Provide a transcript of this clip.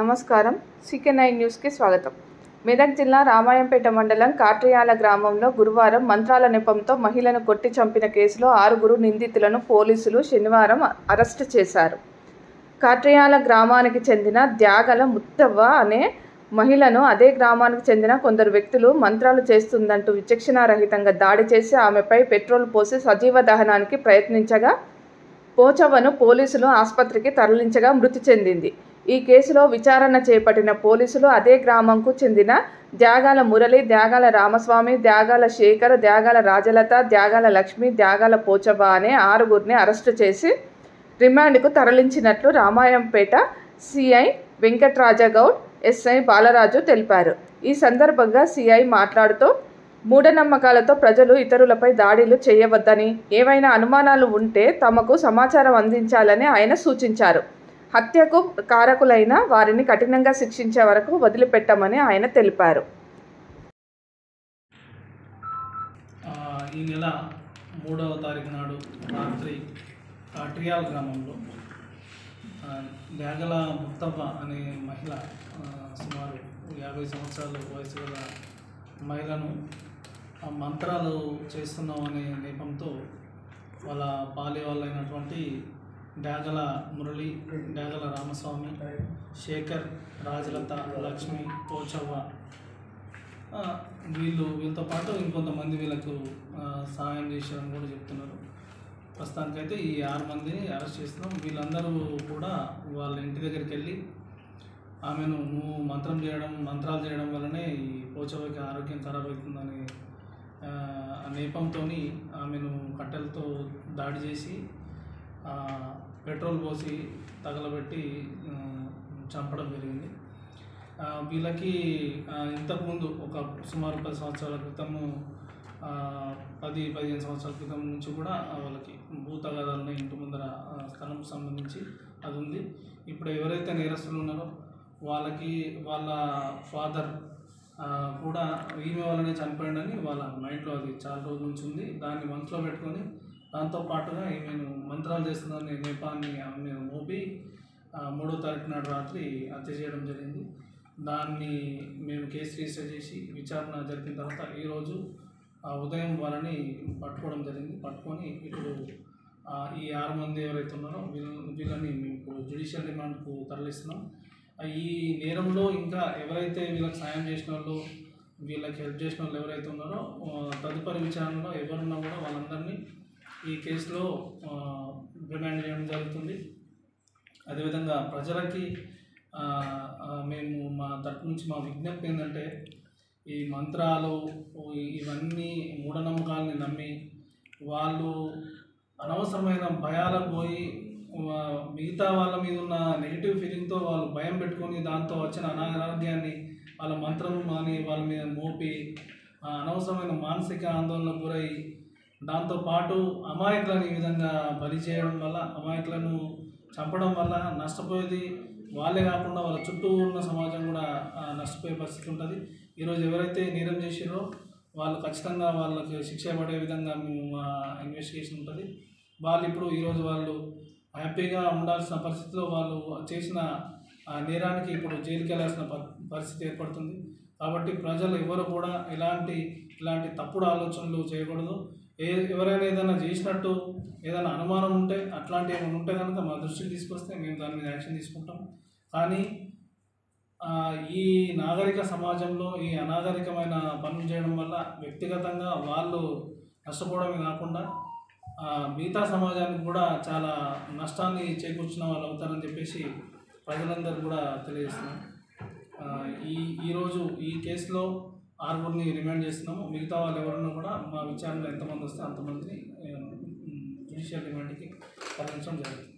నమస్కారం. CK9 న్యూస్కి స్వాగతం. మెదక్ జిల్లా రామాయంపేట మండలం కాట్రియాల గ్రామంలో గురువారం మంత్రాల నెపంతో మహిళను కొట్టి చంపిన కేసులో 6 నిందితులను పోలీసులు శనివారం అరెస్టు చేశారు. కాట్రియాల గ్రామానికి చెందిన త్యాగల ముత్తవ్వ అనే మహిళను అదే గ్రామానికి చెందిన కొందరు వ్యక్తులు మంత్రాలు చేస్తుందంటూ విచక్షణారహితంగా దాడి చేసి ఆమెపై పెట్రోల్ పోసి సజీవ దహనానికి ప్రయత్నించగా పోచవ్వను పోలీసులు ఆసుపత్రికి తరలించగా మృతి చెందింది. ఈ కేసులో విచారణ చేపట్టిన పోలీసులు అదే గ్రామంకు చెందిన త్యాగాల మురళి, త్యాగాల రామస్వామి, త్యాగాల శేఖర్, త్యాగాల రాజలత, త్యాగాల లక్ష్మి, త్యాగాల పోచవ్వ అనే 6 అరెస్టు చేసి రిమాండ్కు తరలించినట్లు రామాయంపేట సిఐ వెంకట్రాజగౌడ్, ఎస్ఐ బాలరాజు తెలిపారు. ఈ సందర్భంగా సిఐ మాట్లాడుతూ మూఢనమ్మకాలతో ప్రజలు ఇతరులపై దాడులు చేయవద్దని, ఏవైనా అనుమానాలు ఉంటే తమకు సమాచారం అందించాలని ఆయన సూచించారు. హత్యకు కారకులైన వారిని కఠినంగా శిక్షించే వరకు వదిలిపెట్టమని ఆయన తెలిపారు. ఈ నెల 3వ తారీఖు నాడు రాత్రి కాట్రియాల గ్రామంలో త్యాగల ముత్తవ్వ అనే మహిళ, సుమారు 50 సంవత్సరాల వయసు గల మహిళను మంత్రాలు చేస్తున్నామనే నెపంతో వాళ్ళ పాలే వాళ్ళైనటువంటి త్యాగల మురళి, త్యాగల రామస్వామి, శేఖర్, రాజలత, లక్ష్మి, పోచవ్వ వీళ్ళతో పాటు ఇంకొంతమంది వీళ్ళకు సహాయం చేశారని కూడా చెప్తున్నారు. ప్రస్తుతానికైతే ఈ 6 మందిని అరెస్ట్ చేస్తున్నాం. వీళ్ళందరూ కూడా వాళ్ళ ఇంటి దగ్గరికి వెళ్ళి ఆమెను నువ్వు మంత్రాలు చేయడం వల్లనే ఈ పోచవ్వకి ఆరోగ్యం ఖరాబ్ అవుతుందని నేపంతో ఆమెను కట్టెలతో దాడి చేసి పెట్రోల్ పోసి తగలబెట్టి చంపడం జరిగింది. వీళ్ళకి ఇంతకుముందు ఒక సుమారు 10 సంవత్సరాల క్రితము 10-15 సంవత్సరాల క్రితం నుంచి కూడా వాళ్ళకి భూతగాదాలను ఇంటి ముందర స్థలం సంబంధించి అది ఉంది. ఇప్పుడు ఎవరైతే నేరస్తులు ఉన్నారో వాళ్ళకి వాళ్ళ ఫాదర్ కూడా ఈమె వల్లనే చనిపోయాడని వాళ్ళ మైండ్లో అది చాలా రోజుల నుంచి ఉంది. దాన్ని మనసులో పెట్టుకొని దాంతోపాటుగా ఈమెను మంత్రాలు చేస్తుందనే నేపాన్ని ఆమె మోపి 3వ తారీఖు నాడు రాత్రి హత్య చేయడం జరిగింది. దాన్ని మేము కేసు రిజిస్టర్ చేసి విచారణ జరిపిన తర్వాత ఈరోజు ఉదయం వాళ్ళని పట్టుకోవడం జరిగింది. పట్టుకొని ఇప్పుడు ఈ 6 మంది ఎవరైతే ఉన్నారో వీళ్ళని మేము ఇప్పుడు జ్యుడిషియల్ రిమాండ్కు తరలిస్తున్నాం. ఈ నేరంలో ఇంకా ఎవరైతే వీళ్ళకి సాయం చేసిన వాళ్ళు, వీళ్ళకి హెల్ప్ చేసిన వాళ్ళు ఎవరైతే ఉన్నారో తదుపరి విచారణలో ఎవరున్నా కూడా వాళ్ళందరినీ ఈ కేసులో రిమాండ్ చేయడం జరుగుతుంది. అదేవిధంగా ప్రజలకి మేము మా తరపు నుంచి మా విజ్ఞప్తి ఏంటంటే, ఈ మంత్రాలు ఇవన్నీ మూఢనమ్మకాలని నమ్మి వాళ్ళు అనవసరమైన భయాలకు పోయి మిగతా వాళ్ళ మీద ఉన్న నెగిటివ్ ఫీలింగ్తో వాళ్ళు భయం పెట్టుకొని దాంతో వచ్చిన అనారోగ్యాన్ని వాళ్ళ మంత్రం అని వాళ్ళ మీద మోపి అనవసరమైన మానసిక ఆందోళనకు గురై దాంతోపాటు అమాయకులను ఈ విధంగా బలి చేయడం వల్ల, అమాయకులను చంపడం వల్ల నష్టపోయేది వాళ్ళే కాకుండా వాళ్ళ చుట్టూ ఉన్న సమాజం కూడా నష్టపోయే పరిస్థితి ఉంటుంది. ఈరోజు ఎవరైతే నేరం చేసిరో వాళ్ళు ఖచ్చితంగా వాళ్ళకి శిక్ష పడే విధంగా మేము ఇన్వెస్టిగేషన్ ఉంటుంది. వాళ్ళు ఇప్పుడు ఈరోజు వాళ్ళు హ్యాపీగా ఉండాల్సిన పరిస్థితిలో వాళ్ళు చేసిన నేరానికి ఇప్పుడు జైలుకి వెళ్ళాల్సిన పరిస్థితి ఏర్పడుతుంది. కాబట్టి ప్రజలు ఎవరు కూడా ఇలాంటి తప్పుడు ఆలోచనలు చేయకూడదు. ఎవరైనా ఏదైనా చేసినట్టు ఏదైనా అనుమానం ఉంటే, అట్లాంటి ఏమైనా ఉంటే కనుక మా దృష్టికి తీసుకొస్తే మేము దాని మీద యాక్షన్ తీసుకుంటాం. కానీ ఈ నాగరిక సమాజంలో ఈ అనాగరికమైన పనులు చేయడం వల్ల వ్యక్తిగతంగా వాళ్ళు నష్టపోవడమే కాకుండా మిగతా సమాజానికి కూడా చాలా నష్టాన్ని చేకూర్చిన వాళ్ళు అవుతారని చెప్పేసి ప్రజలందరూ కూడా తెలియజేస్తున్నాం. ఈరోజు ఈ కేసులో 6 రిమాండ్ చేస్తున్నాము. మిగతా వాళ్ళు ఎవరున్నా కూడా మా విచారణలో ఎంతమంది వస్తే అంతమందిని జ్యుడిషియల్ రిమాండ్కి తరలించడం జరుగుతుంది.